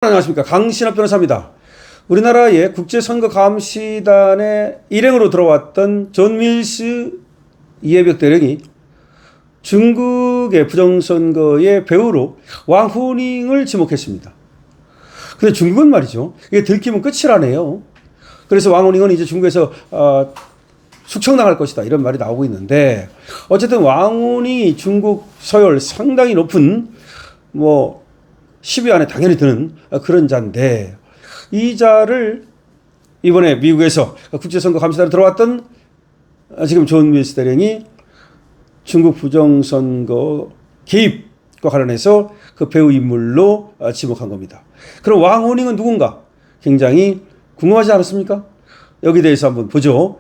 안녕하십니까. 강신업 변호사입니다. 우리나라의 국제선거감시단의 일행으로 들어왔던 존 밀스 이해벽 대령이 중국의 부정선거의 배후로 왕후닝을 지목했습니다. 근데 중국은 말이죠, 이게 들키면 끝이라네요. 그래서 왕후닝은 이제 중국에서 숙청당할 것이다, 이런 말이 나오고 있는데, 어쨌든 왕후닝이 중국 서열 상당히 높은 10위 안에 당연히 드는 그런 자인데, 이 자를 이번에 미국에서 국제선거 감시단에 들어왔던 지금 존 밀스 대령이 중국 부정선거 개입과 관련해서 그 배후 인물로 지목한 겁니다. 그럼 왕후닝은 누군가? 굉장히 궁금하지 않습니까? 여기 대해서 한번 보죠.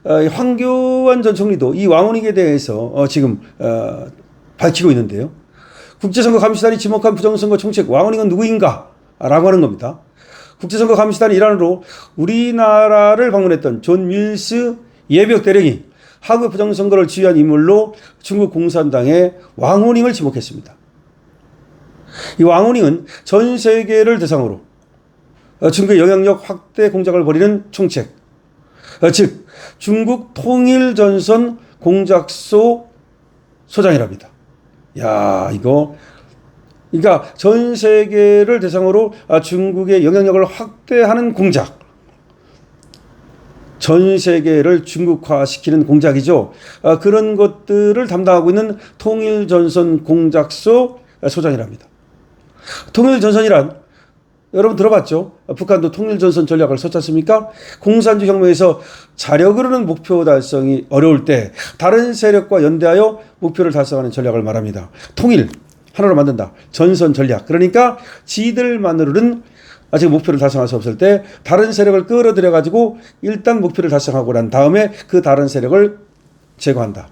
황교안 전 총리도 이 왕후닝에 대해서 지금 밝히고 있는데요. 국제선거 감시단이 지목한 부정선거 총책 왕후닝은 누구인가? 라고 하는 겁니다. 국제선거 감시단 일환으로 우리나라를 방문했던 존 밀스 예벽 대령이 한국 부정선거를 지휘한 인물로 중국 공산당의 왕후닝을 지목했습니다. 이 왕후닝은 전 세계를 대상으로 중국의 영향력 확대 공작을 벌이는 총책, 즉 중국 통일전선 공작소 소장이랍니다. 야, 그러니까 전 세계를 대상으로 중국의 영향력을 확대하는 공작, 전 세계를 중국화시키는 공작이죠. 그런 것들을 담당하고 있는 통일전선 공작소 소장이랍니다. 통일전선이란 여러분 들어봤죠? 북한도 통일전선 전략을 썼지 않습니까? 공산주 혁명에서 자력을 흐르는 목표 달성이 어려울 때 다른 세력과 연대하여 목표를 달성하는 전략을 말합니다. 통일, 하나로 만든다. 전선 전략. 그러니까 지들만으로는 아직 목표를 달성할 수 없을 때 다른 세력을 끌어들여 가지고 일단 목표를 달성하고 난 다음에 그 다른 세력을 제거한다.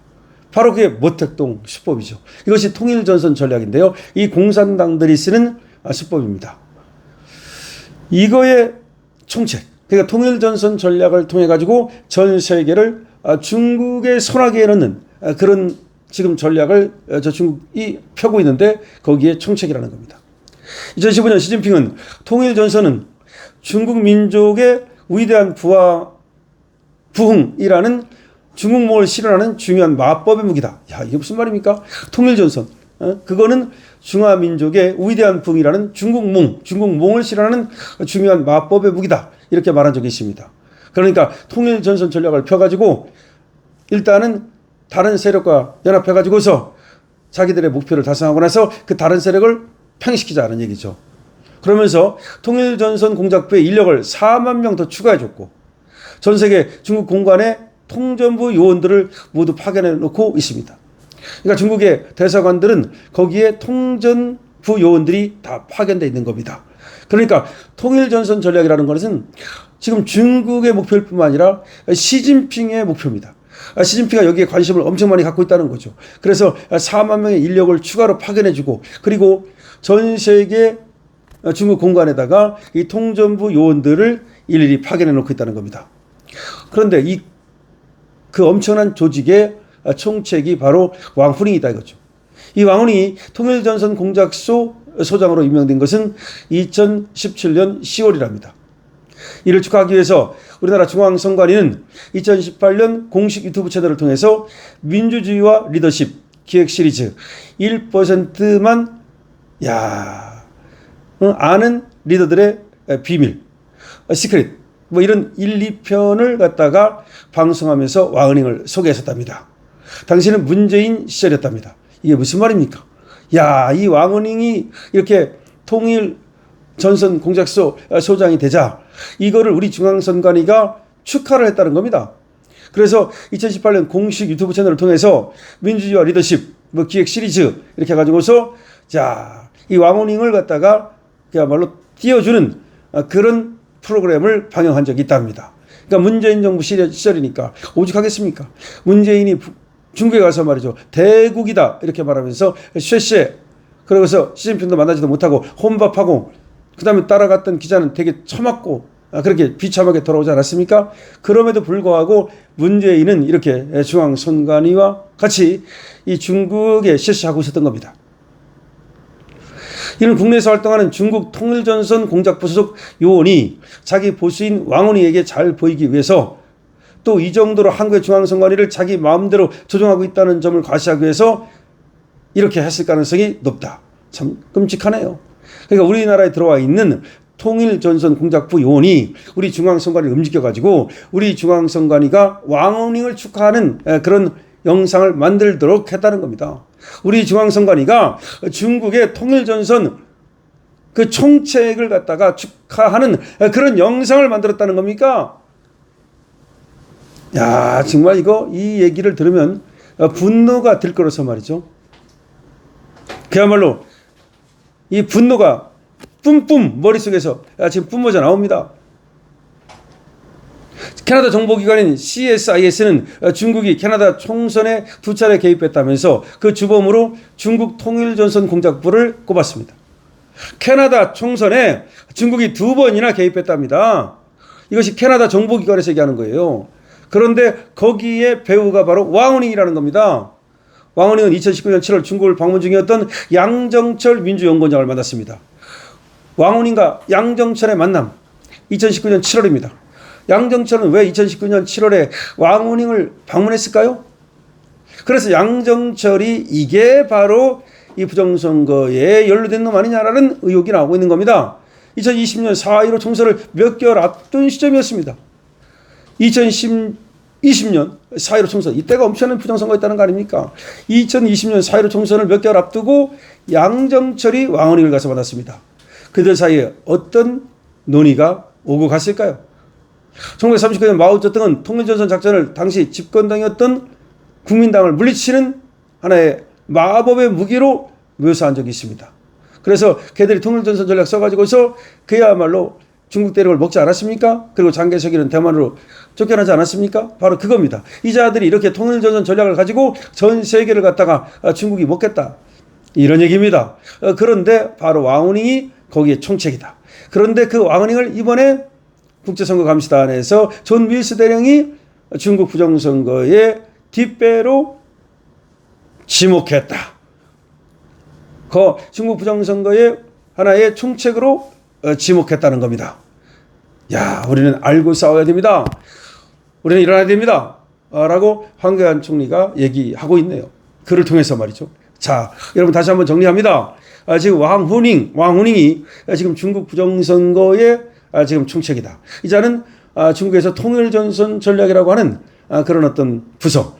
바로 그게 모택동 수법이죠. 이것이 통일전선 전략인데요. 이 공산당들이 쓰는 수법입니다. 이거의 총책, 그러니까 통일전선 전략을 통해 가지고 전 세계를 중국의 손아귀에 넣는 그런 지금 전략을 중국이 펴고 있는데, 거기에 총책이라는 겁니다. 2015년 시진핑은 통일전선은 중국 민족의 위대한 부흥이라는 중국몽을 실현하는 중요한 마법의 무기다. 야, 이게 무슨 말입니까? 통일전선, 그거는 중화민족의 위대한 부흥이라는 중국몽을 실현하는 중요한 마법의 무기다, 이렇게 말한 적이 있습니다. 그러니까 통일전선 전략을 펴가지고 일단은 다른 세력과 연합해가지고서 자기들의 목표를 달성하고 나서 그 다른 세력을 팽식시키자는 얘기죠. 그러면서 통일전선 공작부에 인력을 4만 명 더 추가해줬고, 전 세계 중국 공관의 통전부 요원들을 모두 파견해 놓고 있습니다. 그러니까 중국의 대사관들은 거기에 통전부 요원들이 다 파견되어 있는 겁니다. 그러니까 통일전선 전략이라는 것은 지금 중국의 목표일 뿐만 아니라 시진핑의 목표입니다. 시진핑이 여기에 관심을 엄청 많이 갖고 있다는 거죠. 그래서 4만 명의 인력을 추가로 파견해주고, 그리고 전 세계 중국 공관에다가 이 통전부 요원들을 일일이 파견해 놓고 있다는 겁니다. 그런데 그 엄청난 조직의 총책이 바로 왕후닝이다, 이거죠. 이 왕후닝이 통일전선 공작소 소장으로 임명된 것은 2017년 10월이랍니다. 이를 축하하기 위해서 우리나라 중앙선관위는 2018년 공식 유튜브 채널을 통해서 민주주의와 리더십 기획 시리즈 1%만 아는 리더들의 비밀, 시크릿, 이런 1, 2편을 갖다가 방송하면서 왕후닝을 소개했었답니다. 당시는 문재인 시절이었답니다. 이게 무슨 말입니까? 이 왕후닝이 이렇게 통일 전선 공작소 소장이 되자 이거를 우리 중앙선관위가 축하를 했다는 겁니다. 그래서 2018년 공식 유튜브 채널을 통해서 민주주의와 리더십 기획 시리즈 이렇게 해가지고서 이 왕후닝을 갖다가 그야말로 띄워주는 그런 프로그램을 방영한 적이 있답니다. 그러니까 문재인 정부 시절이니까 오죽하겠습니까? 문재인이 중국에 가서 말이죠, 대국이다 이렇게 말하면서 쉐쉐, 그러고서 시진핑도 만나지도 못하고 혼밥하고, 그 다음에 따라갔던 기자는 되게 처맞고 그렇게 비참하게 돌아오지 않았습니까? 그럼에도 불구하고 문재인은 이렇게 중앙선관위와 같이 이 중국에 실시하고 있었던 겁니다. 이는 국내에서 활동하는 중국 통일전선 공작부 소속 요원이 자기 보수인 왕원이에게 잘 보이기 위해서 또 이 정도로 한국의 중앙선관위를 자기 마음대로 조종하고 있다는 점을 과시하기 위해서 이렇게 했을 가능성이 높다. 참 끔찍하네요. 그러니까 우리나라에 들어와 있는 통일전선 공작부 요원이 우리 중앙선관위를 움직여가지고 우리 중앙선관위가 왕원닝을 축하하는 그런 영상을 만들도록 했다는 겁니다. 우리 중앙선관위가 중국의 통일전선 그 총책을 갖다가 축하하는 그런 영상을 만들었다는 겁니까? 야, 정말 이 얘기를 들으면 분노가 들끓어서 말이죠. 그야말로 이 분노가 뿜뿜 머릿속에서 지금 뿜어져 나옵니다. 캐나다 정보기관인 CSIS는 중국이 캐나다 총선에 2차례 개입했다면서 그 주범으로 중국 통일전선 공작부를 꼽았습니다. 캐나다 총선에 중국이 2번이나 개입했답니다. 이것이 캐나다 정보기관에서 얘기하는 거예요. 그런데 거기에 배우가 바로 왕원닝이라는 겁니다. 왕원닝은 2019년 7월 중국을 방문 중이었던 양정철 민주연구원장을 만났습니다. 왕원닝과 양정철의 만남 2019년 7월입니다. 양정철은 왜 2019년 7월에 왕원닝을 방문했을까요? 그래서 양정철이 이게 바로 이 부정선거에 연루된 놈 아니냐라는 의혹이 나오고 있는 겁니다. 2020년 4.15 총선을 몇 개월 앞둔 시점이었습니다. 2020년 4.15 총선, 이때가 엄청난 부정선거였다는 거 아닙니까? 2020년 4.15 총선을 몇 개월 앞두고 양정철이 왕원닝을 가서 만났습니다. 그들 사이에 어떤 논의가 오고 갔을까요? 1939년 마오쩌둥은 통일전선 작전을 당시 집권당이었던 국민당을 물리치는 하나의 마법의 무기로 묘사한 적이 있습니다. 그래서 걔들이 통일전선 전략 써가지고서 그야말로 중국 대륙을 먹지 않았습니까? 그리고 장개석이는 대만으로 쫓겨나지 않았습니까? 바로 그겁니다. 이 자들이 이렇게 통일전선 전략을 가지고 전 세계를 갖다가 중국이 먹겠다. 이런 얘기입니다. 그런데 바로 왕원닝이 거기에 총책이다. 그런데 그 왕원닝을 이번에 국제선거감시단에서 존 밀스 대령이 중국 부정선거의 뒷배로 지목했다. 그 중국 부정선거의 하나의 총책으로 지목했다는 겁니다. 야, 우리는 알고 싸워야 됩니다. 우리는 일어나야 됩니다. 라고 황교안 총리가 얘기하고 있네요. 그를 통해서 말이죠. 자, 여러분 다시 한번 정리합니다. 지금 왕원닝이 지금 중국 부정선거의 지금 총책이다. 이 자는 중국에서 통일전선 전략이라고 하는 그런 어떤 부서,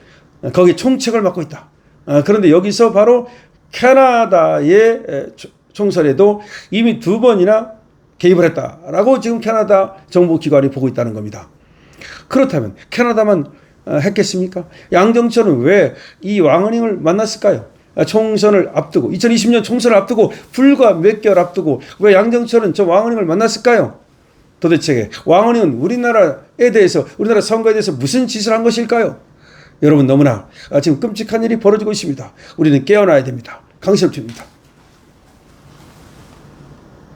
거기 총책을 맡고 있다. 그런데 여기서 바로 캐나다의 총선에도 이미 2번이나 개입을 했다라고 지금 캐나다 정보기관이 보고 있다는 겁니다. 그렇다면 캐나다만 했겠습니까? 양정철은 왜 이 왕원닝을 만났을까요? 총선을 앞두고 2020년 총선을 앞두고 불과 몇 개월 앞두고 왜 양정철은 저 왕원닝을 만났을까요? 도대체 왕원닝은 우리나라에 대해서 우리나라 선거에 대해서 무슨 짓을 한 것일까요? 여러분 너무나 지금 끔찍한 일이 벌어지고 있습니다. 우리는 깨어나야 됩니다. 강실투입니다.